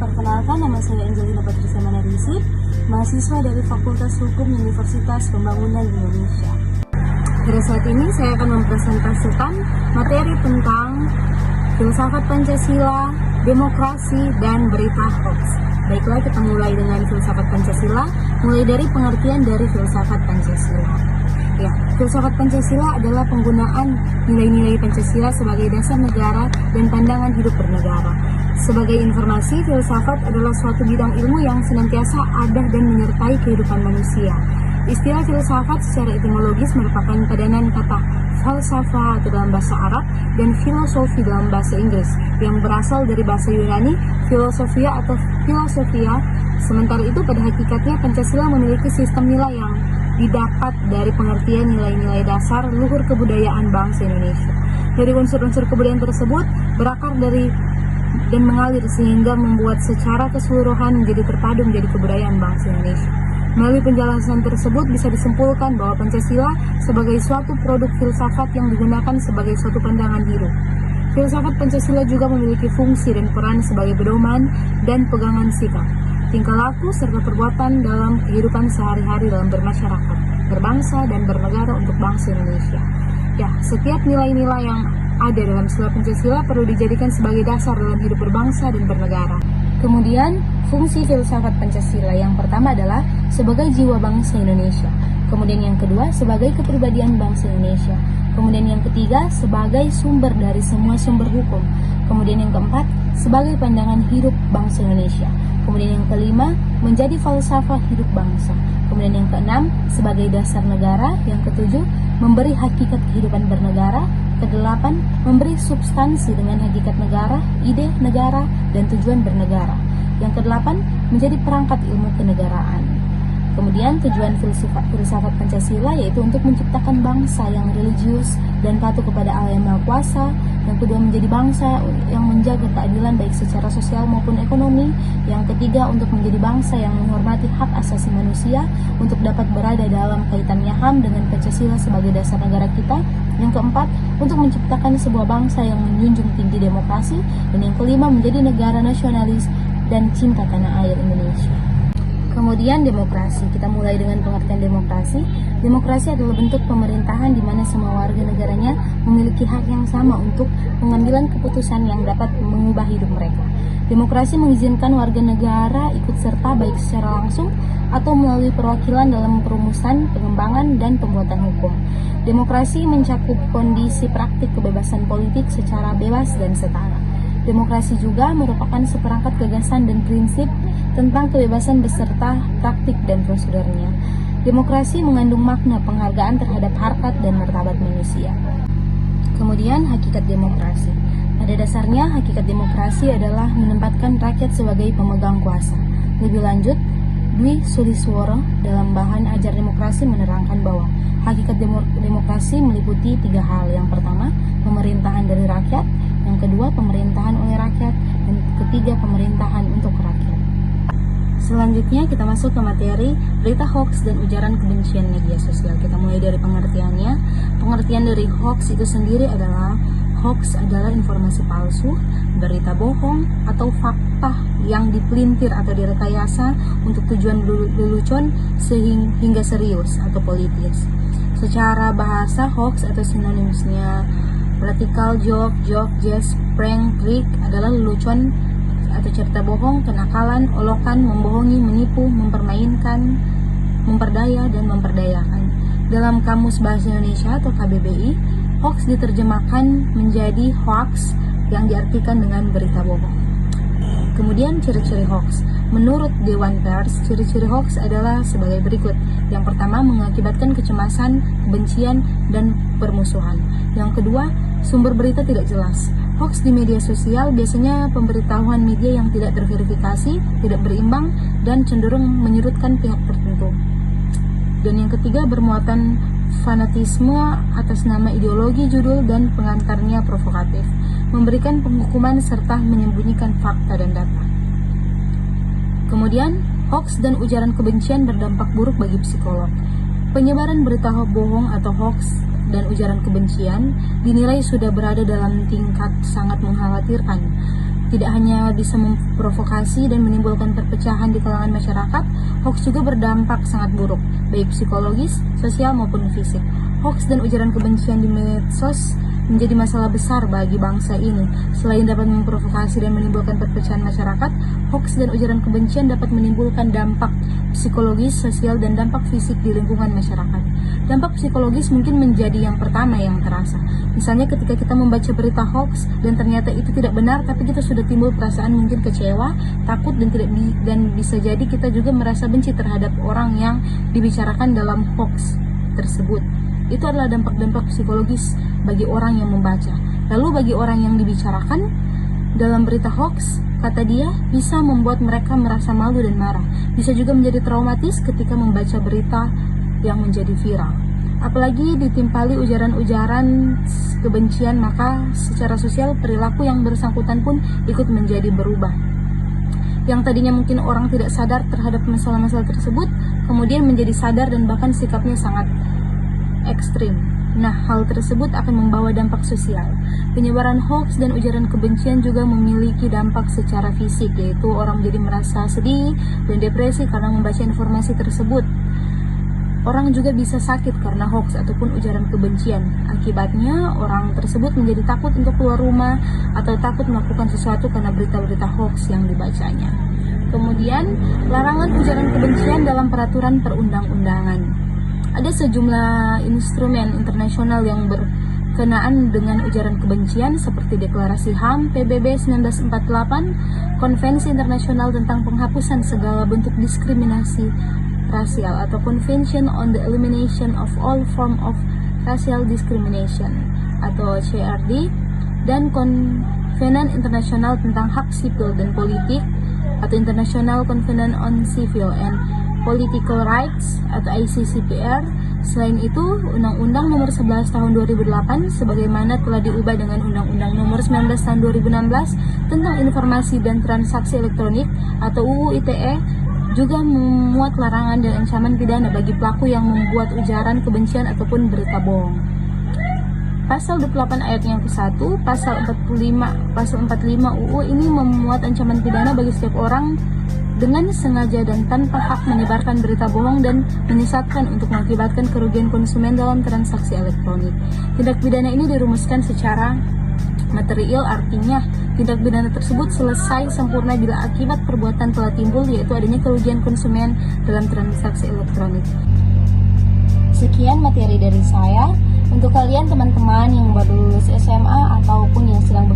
Perkenalkan, nama saya Angelina Patricia Manarisip, mahasiswa dari Fakultas Hukum Universitas Pembangunan Indonesia. Pada saat ini saya akan mempresentasikan materi tentang filsafat Pancasila, demokrasi, dan berita hoax. Baiklah, kita mulai dengan filsafat Pancasila, mulai dari pengertian dari filsafat Pancasila. Ya, filsafat Pancasila adalah penggunaan nilai-nilai Pancasila sebagai dasar negara dan pandangan hidup bernegara. Sebagai informasi, filsafat adalah suatu bidang ilmu yang senantiasa ada dan menyertai kehidupan manusia. Istilah filsafat secara etimologis merupakan padanan kata falsafah atau dalam bahasa Arab dan filosofi dalam bahasa Inggris yang berasal dari bahasa Yunani filosofia atau filosofia. Sementara itu pada hakikatnya Pancasila memiliki sistem nilai yang didapat dari pengertian nilai-nilai dasar luhur kebudayaan bangsa Indonesia. Dari unsur-unsur kebudayaan tersebut berakar dari dan mengalir sehingga membuat secara keseluruhan menjadi terpadu menjadi kebudayaan bangsa Indonesia. Melalui penjelasan tersebut bisa disimpulkan bahwa Pancasila sebagai suatu produk filsafat yang digunakan sebagai suatu pandangan hidup. Filsafat Pancasila juga memiliki fungsi dan peran sebagai pedoman dan pegangan sikap, tingkah laku serta perbuatan dalam kehidupan sehari-hari dalam bermasyarakat, berbangsa dan bernegara untuk bangsa Indonesia. Ya, setiap nilai-nilai yang ada dalam sila Pancasila perlu dijadikan sebagai dasar dalam hidup berbangsa dan bernegara. Kemudian, fungsi filsafat Pancasila yang pertama adalah sebagai jiwa bangsa Indonesia. Kemudian yang kedua, sebagai kepribadian bangsa Indonesia. Kemudian yang ketiga, sebagai sumber dari semua sumber hukum. Kemudian yang keempat, sebagai pandangan hidup bangsa Indonesia. Kemudian yang kelima, menjadi falsafah hidup bangsa. Kemudian yang keenam, sebagai dasar negara. Yang ketujuh, memberi hakikat kehidupan bernegara. Kedelapan, memberi substansi dengan hakikat negara, ide negara, dan tujuan bernegara. Yang kedelapan, menjadi perangkat ilmu kenegaraan. Kemudian tujuan filsafat Pancasila yaitu untuk menciptakan bangsa yang religius dan patuh kepada Allah yang Maha Kuasa. Yang kedua, menjadi bangsa yang menjaga keadilan baik secara sosial maupun ekonomi. Yang ketiga, untuk menjadi bangsa yang menghormati hak asasi manusia untuk dapat berada dalam kaitannya HAM dengan Pancasila sebagai dasar negara kita. Yang keempat, untuk menciptakan sebuah bangsa yang menjunjung tinggi demokrasi. Dan yang kelima, menjadi negara nasionalis dan cinta tanah air Indonesia. Kemudian demokrasi, kita mulai dengan pengertian demokrasi. Demokrasi adalah bentuk pemerintahan di mana semua warga negaranya memiliki hak yang sama untuk pengambilan keputusan yang dapat mengubah hidup mereka. Demokrasi mengizinkan warga negara ikut serta baik secara langsung atau melalui perwakilan dalam perumusan, pengembangan, dan pembuatan hukum. Demokrasi mencakup kondisi praktik kebebasan politik secara bebas dan setara. Demokrasi juga merupakan seperangkat gagasan dan prinsip tentang kebebasan beserta praktik dan prosedurnya. Demokrasi mengandung makna penghargaan terhadap harkat dan martabat manusia. Kemudian hakikat demokrasi. Pada dasarnya hakikat demokrasi adalah menempatkan rakyat sebagai pemegang kuasa. Lebih lanjut, Dwi Sulisworo dalam bahan ajar demokrasi menerangkan bahwa hakikat demokrasi meliputi 3 hal. Yang pertama, pemerintahan dari rakyat. Yang kedua, pemerintahan oleh rakyat. Dan ketiga, pemerintahan untuk rakyat. Selanjutnya kita masuk ke materi berita hoax dan ujaran kebencian media sosial. Kita mulai dari pengertiannya. Pengertian dari hoax itu sendiri adalah hoax adalah informasi palsu, berita bohong, atau fakta yang dipelintir atau direkayasa untuk tujuan lelucon hingga serius atau politis. Secara bahasa, hoax atau sinonimnya practical joke, jest, prank, trick adalah lelucon atau cerita bohong, kenakalan, olokan, membohongi, menipu, mempermainkan, memperdaya, dan memperdayakan. Dalam Kamus Bahasa Indonesia atau KBBI, hoax diterjemahkan menjadi hoax yang diartikan dengan berita bohong. Kemudian ciri-ciri hoax. Menurut Dewan Pers, ciri-ciri hoax adalah sebagai berikut. Yang pertama, mengakibatkan kecemasan, kebencian, dan permusuhan. Yang kedua, sumber berita tidak jelas. Hoax di media sosial biasanya pemberitahuan media yang tidak terverifikasi, tidak berimbang, dan cenderung menyudutkan pihak tertentu. Dan yang ketiga, bermuatan fanatisme atas nama ideologi, judul, dan pengantarnya provokatif, memberikan penghukuman serta menyembunyikan fakta dan data. Kemudian, hoax dan ujaran kebencian berdampak buruk bagi psikolog. Penyebaran berita bohong atau hoax dan ujaran kebencian dinilai sudah berada dalam tingkat sangat mengkhawatirkan. Tidak hanya bisa memprovokasi dan menimbulkan perpecahan di kalangan masyarakat, hoax juga berdampak sangat buruk, baik psikologis, sosial maupun fisik. Hoax dan ujaran kebencian di medsos menjadi masalah besar bagi bangsa ini. Selain dapat memprovokasi dan menimbulkan perpecahan masyarakat, hoax dan ujaran kebencian dapat menimbulkan dampak psikologis, sosial, dan dampak fisik di lingkungan masyarakat. Dampak psikologis mungkin menjadi yang pertama yang terasa. Misalnya ketika kita membaca berita hoax dan ternyata itu tidak benar, tapi kita sudah timbul perasaan mungkin kecewa, takut, dan bisa jadi kita juga merasa benci terhadap orang yang dibicarakan dalam hoax tersebut. Itu adalah dampak-dampak psikologis bagi orang yang membaca. Lalu bagi orang yang dibicarakan dalam berita hoax, kata dia, bisa membuat mereka merasa malu dan marah. Bisa juga menjadi traumatis ketika membaca berita yang menjadi viral. Apalagi ditimpali ujaran-ujaran kebencian, maka secara sosial perilaku yang bersangkutan pun ikut menjadi berubah. Yang tadinya mungkin orang tidak sadar terhadap masalah-masalah tersebut, kemudian menjadi sadar dan bahkan sikapnya sangat ekstrim. Nah, hal tersebut akan membawa dampak sosial. Penyebaran hoax dan ujaran kebencian juga memiliki dampak secara fisik, yaitu orang menjadi merasa sedih dan depresi karena membaca informasi tersebut. Orang juga bisa sakit karena hoax ataupun ujaran kebencian. Akibatnya, orang tersebut menjadi takut untuk keluar rumah atau takut melakukan sesuatu karena berita-berita hoax yang dibacanya. Kemudian, larangan ujaran kebencian dalam peraturan perundang-undangan. Ada sejumlah instrumen internasional yang berkenaan dengan ujaran kebencian seperti Deklarasi HAM PBB 1948, Konvensi Internasional tentang Penghapusan Segala Bentuk Diskriminasi Rasial atau Convention on the Elimination of All Form of Racial Discrimination atau CRD, dan Konvenan Internasional tentang Hak Sipil dan Politik atau International Covenant on Civil and Political Rights atau ICCPR. Selain itu, Undang-Undang Nomor 11 Tahun 2008 sebagaimana telah diubah dengan Undang-Undang Nomor 19 Tahun 2016 tentang Informasi dan Transaksi Elektronik atau UU ITE juga memuat larangan dan ancaman pidana bagi pelaku yang membuat ujaran kebencian ataupun berita bohong. Pasal 28 ayat yang ke-1, pasal 45 UU ini memuat ancaman pidana bagi setiap orang dengan sengaja dan tanpa hak menyebarkan berita bohong dan menyesatkan untuk mengakibatkan kerugian konsumen dalam transaksi elektronik. Tindak pidana ini dirumuskan secara material, artinya tindak pidana tersebut selesai sempurna bila akibat perbuatan telah timbul, yaitu adanya kerugian konsumen dalam transaksi elektronik. Sekian materi dari saya. Untuk kalian teman-teman yang baru lulus SMA ataupun yang sedang